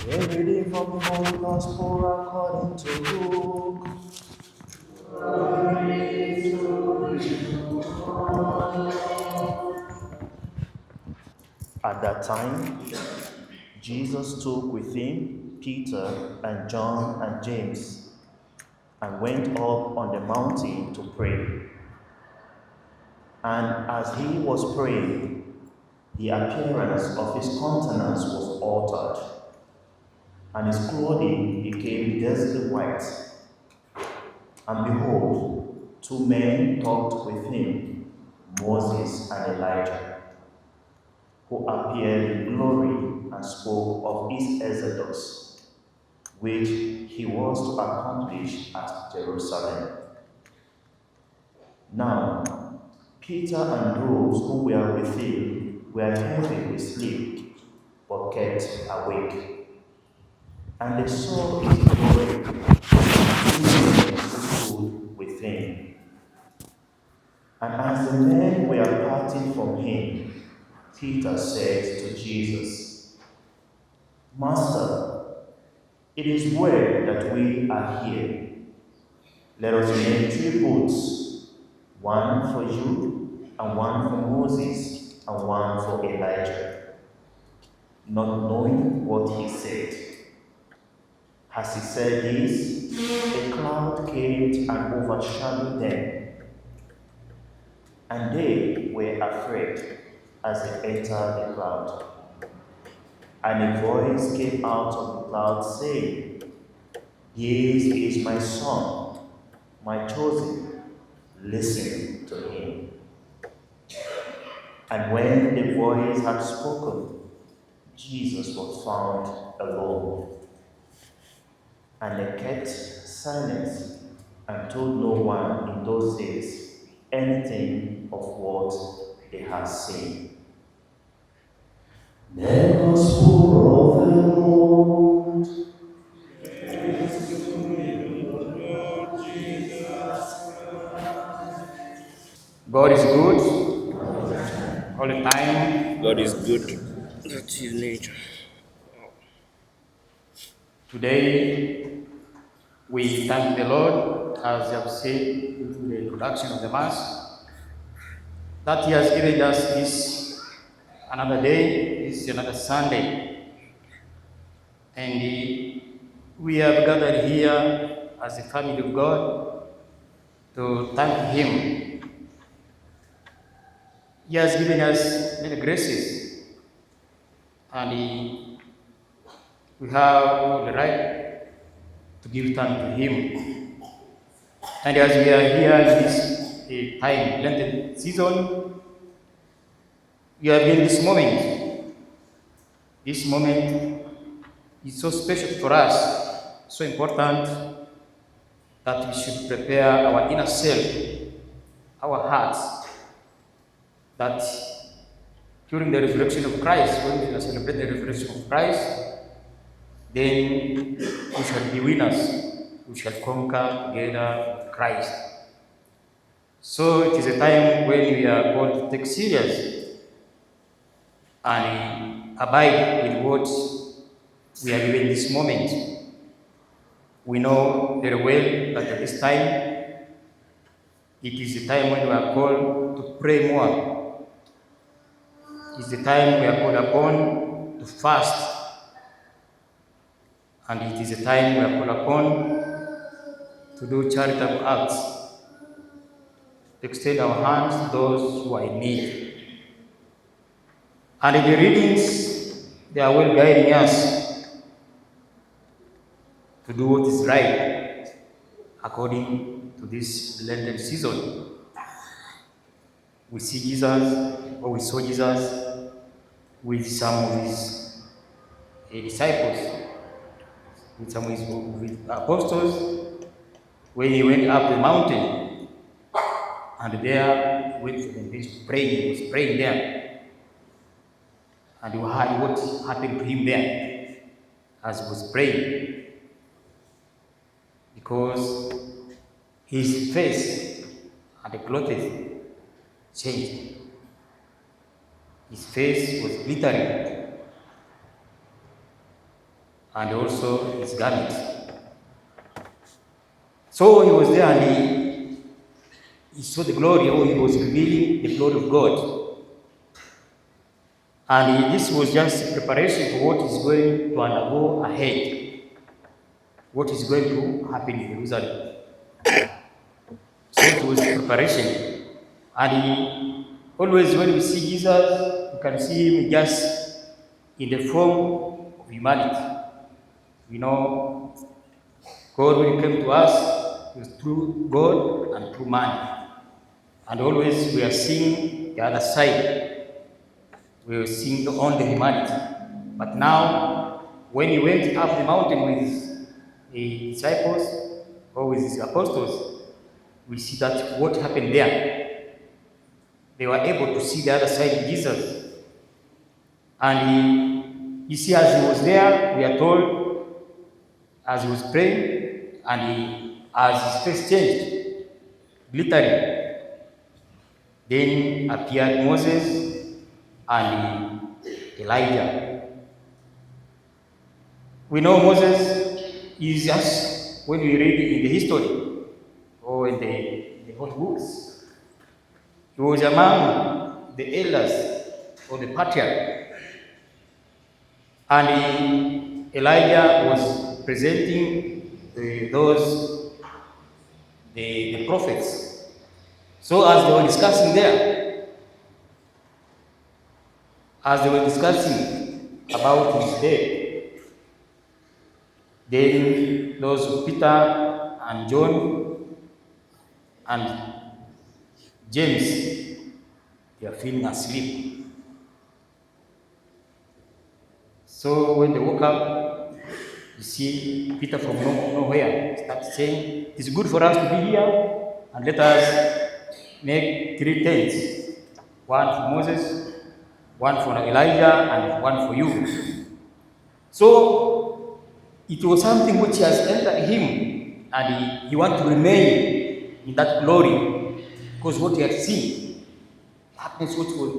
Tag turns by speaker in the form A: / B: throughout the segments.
A: A reading from the Holy Gospel according to Luke. At that time, Jesus took with him Peter and John and James and went up on the mountain to pray. And as he was praying, the appearance of his countenance was altered, and his clothing became dazzling white. And behold, two men talked with him, Moses and Elijah, who appeared in glory and spoke of his exodus, which he was to accomplish at Jerusalem. Now, Peter and those who were with him were heavy with sleep, but kept awake. And they saw his glory, and two men who stood with him. And as the men were parting from him, Peter said to Jesus, Master, it is well that we are here. Let us make 3 boats, one for you, and one for Moses, and one for Elijah. Not knowing what he said. As he said this, a cloud came and overshadowed them, and they were afraid as they entered the cloud. And a voice came out of the cloud saying, This is my son, my chosen, listen to him. And when the voice had spoken, Jesus was found alone. And they kept silence and told no one in those days anything of what they had seen. The Gospel of the Lord. God is good all the time.
B: God is good. That's his nature.
A: Today, we thank the Lord, as you have said in the introduction of the Mass, that He has given us this another day, this another Sunday. And we have gathered here as a family of God to thank Him. He has given us many graces, and we have all the right to give thanks to Him. And as we are here in this time, Lenten season, we are in this moment. This moment is so special for us, so important, that we should prepare our inner self, our hearts, that during the resurrection of Christ, when we celebrate the resurrection of Christ, then we shall be winners. We shall conquer together with Christ. So it is a time when we are called to take serious and abide with what we are doing this moment. We know very well that at this time, it is the time when we are called to pray more. It is the time we are called upon to fast. And it is a time we are called upon to do charitable acts, to extend our hands to those who are in need. And in the readings, they are well guiding us to do what is right according to this Lenten season. We see Jesus, or we saw Jesus with some of his disciples, with some of his apostles, when he went up the mountain, and there he went to the place to pray. He was praying there, and we heard what happened to him there as he was praying, because his face and the clothes changed. His face was glittering. and also his garment. So he was there and he saw the glory, or he was revealing the glory of God. And this was just preparation for what is going to undergo ahead, what is going to happen in Jerusalem. So it was preparation. And always when we see Jesus, you can see him just in the form of humanity. You know, God, when he came to us, it was through God and through man. And always we are seeing the other side. We are seeing only humanity. But now, when he went up the mountain with the disciples or with his apostles, we see that what happened there. They were able to see the other side of Jesus. And you see, as he was there, we are told, as he was praying, and as his face changed, literally, then appeared Moses and Elijah. We know Moses is just, when we read in the history or in the holy books, he was among the elders or the patriarch. And Elijah was presenting the prophets. So as they were discussing there, as they were discussing about his death, then those Peter and John and James, they are feeling asleep. So when they woke up, you see Peter from nowhere starts saying, "It's good for us to be here, and let us make 3 tents, one for Moses, one for Elijah, and one for you." So it was something which has entered him, and he wanted to remain in that glory, because what he had seen, happiness which was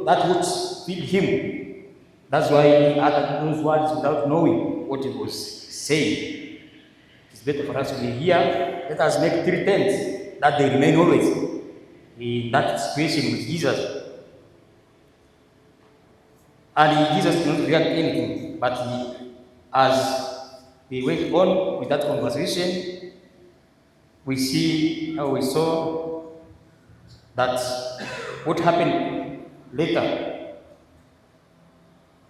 A: that which filled him. That's why he uttered those words without knowing what he was saying. It's better for us to be here. Let us make 3 tents, that they remain always in that situation with Jesus. And Jesus did not react to anything, but as they went on with that conversation, we saw that what happened later.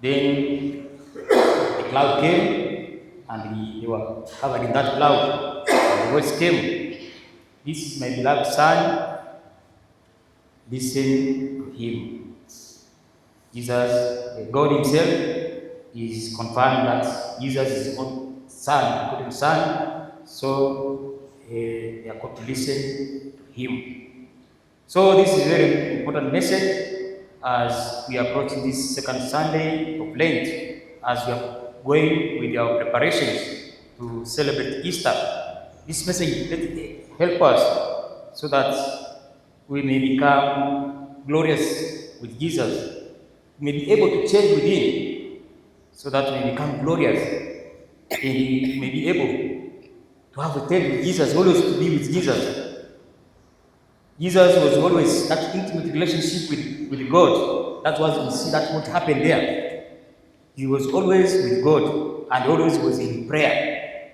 A: Then the cloud came, and they were covered in that cloud. And the voice came, "This is my beloved Son, listen to him." Jesus, God himself, is confirmed that Jesus is his own son, God his son, so they are called to listen to him. So this is a very important message as we are approaching this second Sunday of Lent, as we are going with our preparations to celebrate Easter. This message will help us so that we may become glorious with Jesus. We may be able to change within so that we become glorious, and we may be able to have a time with Jesus, always to be with Jesus. Jesus was always that intimate relationship with God. That was, we see that what happened there. He was always with God and always was in prayer.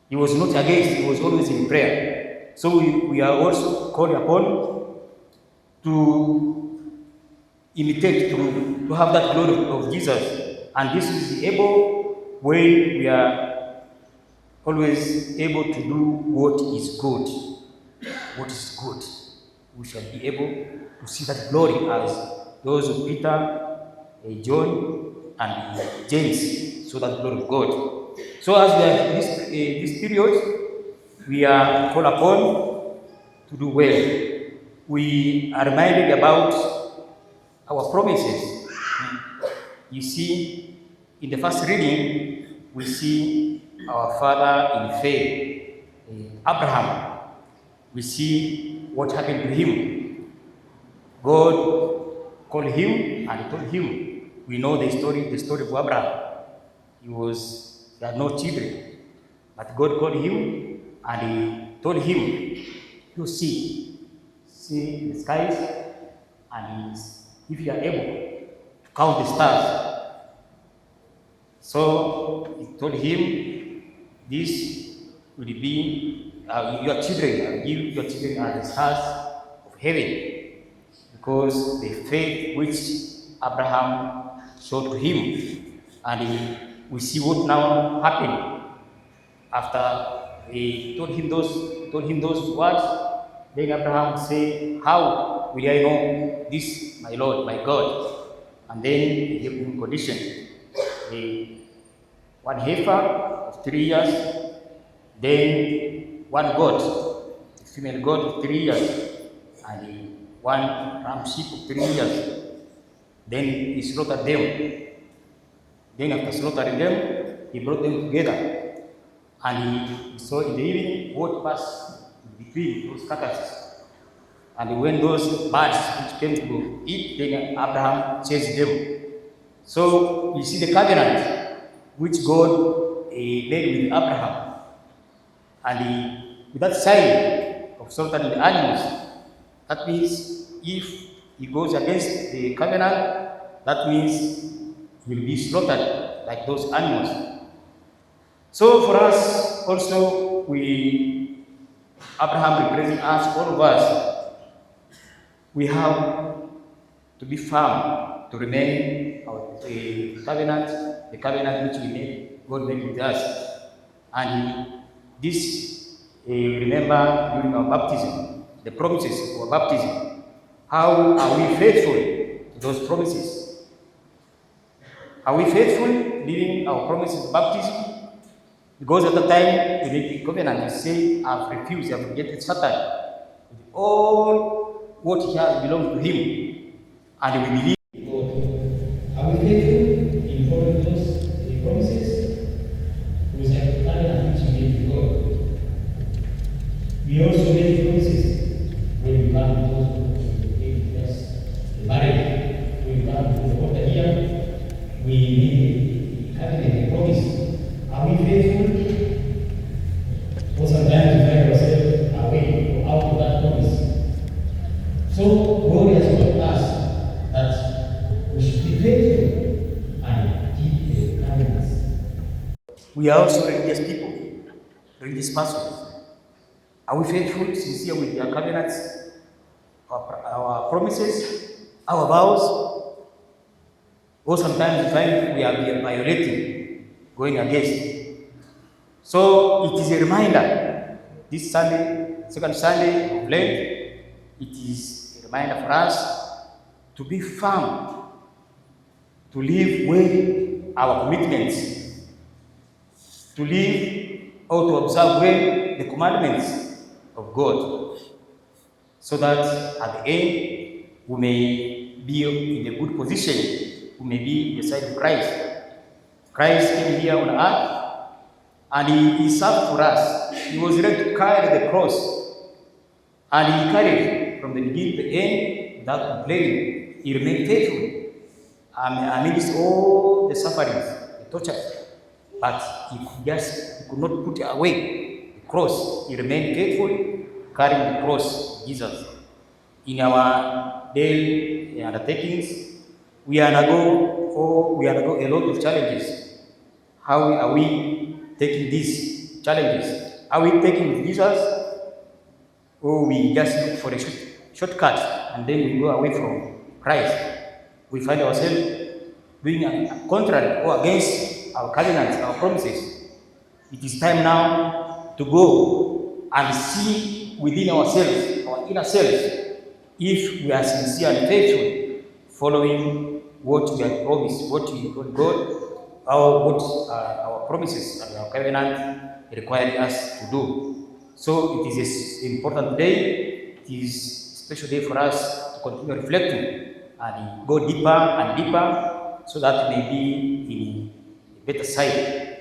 A: He was not against, he was always in prayer. So we are also called upon to imitate, to have that glory of Jesus. And this is able when we are always able to do what is good. What is good. We shall be able to see that glory as those of Peter, John, and James, so that glory of God. So as we are in this period, we are called upon to do well. We are reminded about our promises. You see, in the first reading, we see our father in faith, Abraham. We see what happened to him. God called him and told him we know the story of Abraham. He had no children, but God called him and he told him, you see the skies, and if you are able to count the stars. So he told him, this will be your children. I will give your children as the stars of heaven, because the faith which Abraham showed to him. And we see what now happened after he told him those words. Then Abraham said, how will I know this, my Lord, my God? And then he gave him condition. One heifer of 3 years, then one goat, a female goat of 3 years, and one ram sheep of 3 years. Then he slaughtered them. Then after slaughtering them, he brought them together. And he saw in the evening what passed between those carcasses. And when those birds which came to eat, then Abraham chased them. So you see the covenant which God made with Abraham. And with that sign of slaughtering the animals, that means if he goes against the covenant, that means he will be slaughtered like those animals. So for us also, Abraham represents us, all of us, we have to be firm, to remain the covenant which God made with us. And this, remember during our baptism, the promises of our baptism. How are we faithful to those promises? Are we faithful living our promises of baptism? Because at the time we make the covenant, we say, I've refused, I've rejected Satan with all what he has belonged to him, and we believe in God. Are we faithful in following those promises? Because the covenant which we made with God. We also make promises when we come to the marriage, when we come to the altar here, we make the covenant, the promise. Are we faithful? Or sometimes we find ourselves away or out of that promise. So God has taught us that we should be faithful and keep the covenants. We are also religious people, religious persons. Are we faithful, sincere with our covenants, our promises, our vows? Or sometimes we find we are violating, going against. So it is a reminder, this Sunday, second Sunday of Lent, it is a reminder for us to be firm, to live well our commitments, to live or to observe well the commandments of God, so that at the end we may be in a good position, we may be beside of Christ. Christ came here on earth and he served for us. He was ready to carry the cross, and he carried from the beginning to the end without complaining. He remained faithful amidst all the sufferings, the torture, but he could not put away the cross. He remained faithful, carrying the cross of Jesus. In our daily undertakings, we undergo a lot of challenges. How are we taking these challenges? Are we taking with Jesus, or we just look for a shortcut and then we go away from Christ? We find ourselves doing contrary or against our covenants, our promises. It is time now to go and see within ourselves, our inner selves, if we are sincere and faithful, following what we have promised, what we told God, or what our promises and our covenant require us to do. So it is an important day. It is a special day for us to continue reflecting and go deeper and deeper, so that we may be in a better side